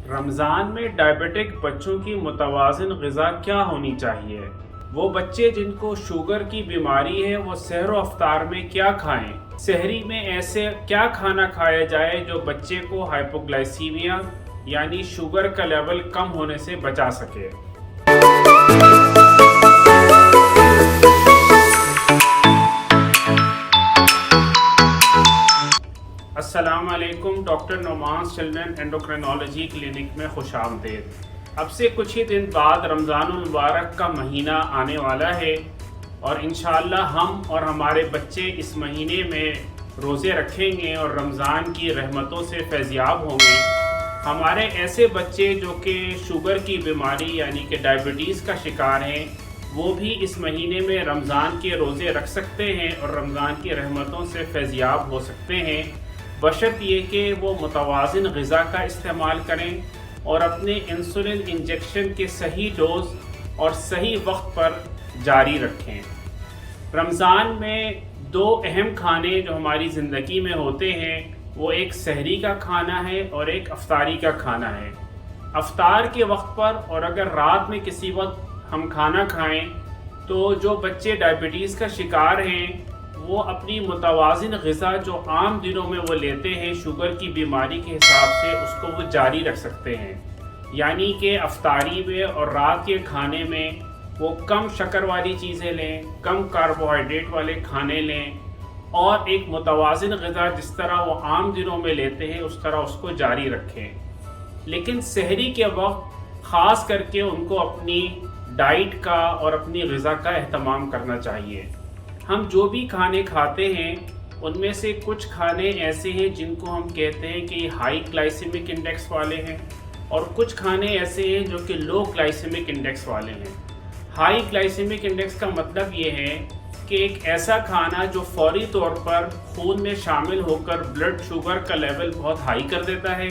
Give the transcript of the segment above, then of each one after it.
رمضان میں ڈائبیٹک بچوں کی متوازن غذا کیا ہونی چاہیے؟ وہ بچے جن کو شوگر کی بیماری ہے وہ سحر و افطار میں کیا کھائیں؟ سحری میں ایسے کیا کھانا کھایا جائے جو بچے کو ہائپوگلائسیمیا یعنی شوگر کا لیول کم ہونے سے بچا سکے؟ السلام علیکم، ڈاکٹر نعمان چلڈرن اینڈوکرینالوجی کلینک میں خوش آمدید۔ اب سے کچھ ہی دن بعد رمضان المبارک کا مہینہ آنے والا ہے اور انشاءاللہ ہم اور ہمارے بچے اس مہینے میں روزے رکھیں گے اور رمضان کی رحمتوں سے فیضیاب ہوں گے۔ ہمارے ایسے بچے جو کہ شوگر کی بیماری یعنی کہ ڈائبٹیز کا شکار ہیں وہ بھی اس مہینے میں رمضان کے روزے رکھ سکتے ہیں اور رمضان کی رحمتوں سے فیضیاب ہو سکتے ہیں، بشرط یہ کہ وہ متوازن غذا کا استعمال کریں اور اپنے انسولن انجیکشن کے صحیح ڈوز اور صحیح وقت پر جاری رکھیں۔ رمضان میں دو اہم کھانے جو ہماری زندگی میں ہوتے ہیں وہ ایک سحری کا کھانا ہے اور ایک افطاری کا کھانا ہے۔ افطار کے وقت پر اور اگر رات میں کسی وقت ہم کھانا کھائیں تو جو بچے ڈائبٹیز کا شکار ہیں وہ اپنی متوازن غذا جو عام دنوں میں وہ لیتے ہیں شوگر کی بیماری کے حساب سے اس کو وہ جاری رکھ سکتے ہیں، یعنی کہ افطاری میں اور رات کے کھانے میں وہ کم شکر والی چیزیں لیں، کم کاربوہائیڈریٹ والے کھانے لیں اور ایک متوازن غذا جس طرح وہ عام دنوں میں لیتے ہیں اس طرح اس کو جاری رکھیں۔ لیکن سحری کے وقت خاص کر کے ان کو اپنی ڈائٹ کا اور اپنی غذا کا اہتمام کرنا چاہیے۔ ہم جو بھی کھانے کھاتے ہیں ان میں سے کچھ کھانے ایسے ہیں جن کو ہم کہتے ہیں کہ یہ ہائی گلائسیمک انڈیکس والے ہیں اور کچھ کھانے ایسے ہیں جو کہ لو گلائسیمک انڈیکس والے ہیں۔ ہائی گلائسیمک انڈیکس کا مطلب یہ ہے کہ ایک ایسا کھانا جو فوری طور پر خون میں شامل ہو کر بلڈ شوگر کا لیول بہت ہائی کر دیتا ہے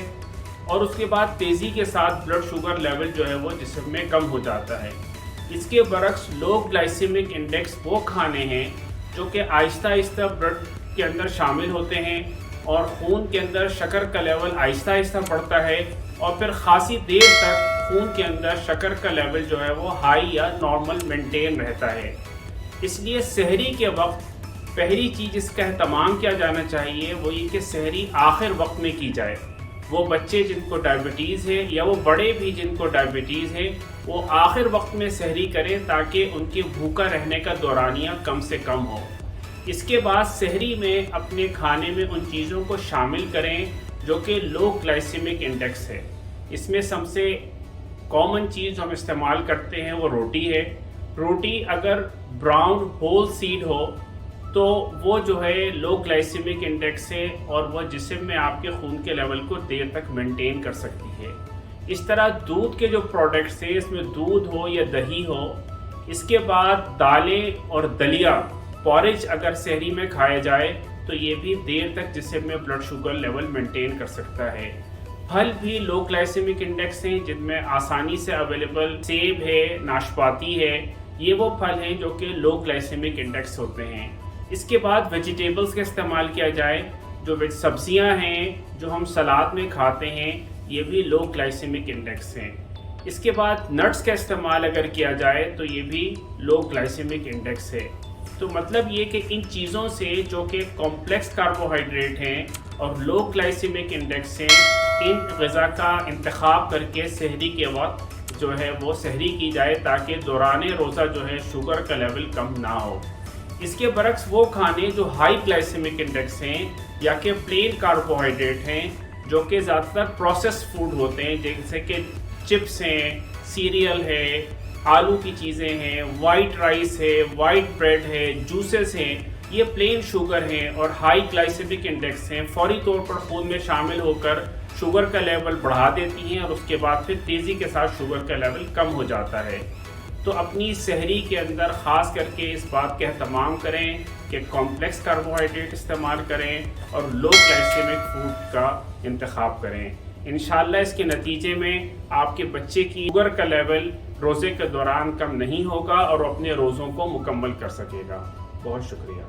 اور اس کے بعد تیزی کے ساتھ بلڈ شوگر لیول جو ہے وہ جسم میں کم ہو جاتا ہے۔ اس کے برعکس لو گلائسیمک انڈیکس وہ کھانے ہیں جو کہ آہستہ آہستہ بلڈ کے اندر شامل ہوتے ہیں اور خون کے اندر شکر کا لیول آہستہ آہستہ بڑھتا ہے اور پھر خاصی دیر تک خون کے اندر شکر کا لیول جو ہے وہ ہائی یا نارمل مینٹین رہتا ہے۔ اس لیے سحری کے وقت پہلی چیز اس کا اہتمام کیا جانا چاہیے وہ یہ کہ سحری آخر وقت میں کی جائے۔ وہ بچے جن کو ڈائبٹیز ہے یا وہ بڑے بھی جن کو ڈائبٹیز ہے وہ آخر وقت میں سحری کریں تاکہ ان کے بھوکا رہنے کا دورانیہ کم سے کم ہو۔ اس کے بعد سحری میں اپنے کھانے میں ان چیزوں کو شامل کریں جو کہ لو گلائسیمک انڈیکس ہے۔ اس میں سب سے کامن چیز ہم استعمال کرتے ہیں وہ روٹی ہے۔ روٹی اگر براؤن ہول سیڈ ہو تو وہ جو ہے لو گلائسیمک انڈیکس ہے اور وہ جسم میں آپ کے خون کے لیول کو دیر تک مینٹین کر سکتی ہے۔ اس طرح دودھ کے جو پروڈکٹس ہیں اس میں دودھ ہو یا دہی ہو، اس کے بعد دالیں اور دلیا پورج اگر سحری میں کھایا جائے تو یہ بھی دیر تک جسم میں بلڈ شوگر لیول مینٹین کر سکتا ہے۔ پھل بھی لو گلائسیمک انڈیکس ہیں جن میں آسانی سے اویلیبل سیب ہے، ناشپاتی ہے، یہ وہ پھل ہیں جو کہ لو گلائسیمک انڈیکس ہوتے ہیں۔ اس کے بعد ویجیٹیبلز کا استعمال کیا جائے، جو سبزیاں ہیں جو ہم سلاد میں کھاتے ہیں یہ بھی لو گلائسیمک انڈیکس ہیں۔ اس کے بعد نٹس کا استعمال اگر کیا جائے تو یہ بھی لو گلائسیمک انڈیکس ہے۔ تو مطلب یہ کہ ان چیزوں سے جو کہ کمپلیکس کاربوہائیڈریٹ ہیں اور لو گلائسیمک انڈیکس ہیں ان غذا کا انتخاب کر کے سحری کے وقت جو ہے وہ سحری کی جائے تاکہ دوران روزہ جو ہے شوگر کا لیول کم نہ ہو۔ اس کے برعکس وہ کھانے جو ہائی گلائسیمک انڈیکس ہیں یا کہ پلین کاربوہائیڈریٹ ہیں جو کہ زیادہ تر پروسیس فوڈ ہوتے ہیں جیسے کہ چپس ہیں، سیریل ہے، آلو کی چیزیں ہیں، وائٹ رائس ہے، وائٹ بریڈ ہے، جوسز ہیں، یہ پلین شوگر ہیں اور ہائی گلائسیمک انڈیکس ہیں، فوری طور پر خون میں شامل ہو کر شوگر کا لیول بڑھا دیتی ہیں اور اس کے بعد پھر تیزی کے ساتھ شوگر کا لیول کم ہو جاتا ہے۔ تو اپنی سحری کے اندر خاص کر کے اس بات کا اہتمام کریں کہ کمپلیکس کاربوہائیڈریٹ استعمال کریں اور لو گلائسیمک فوڈ کا انتخاب کریں۔ انشاءاللہ اس کے نتیجے میں آپ کے بچے کی شوگر کا لیول روزے کے دوران کم نہیں ہوگا اور اپنے روزوں کو مکمل کر سکے گا۔ بہت شکریہ۔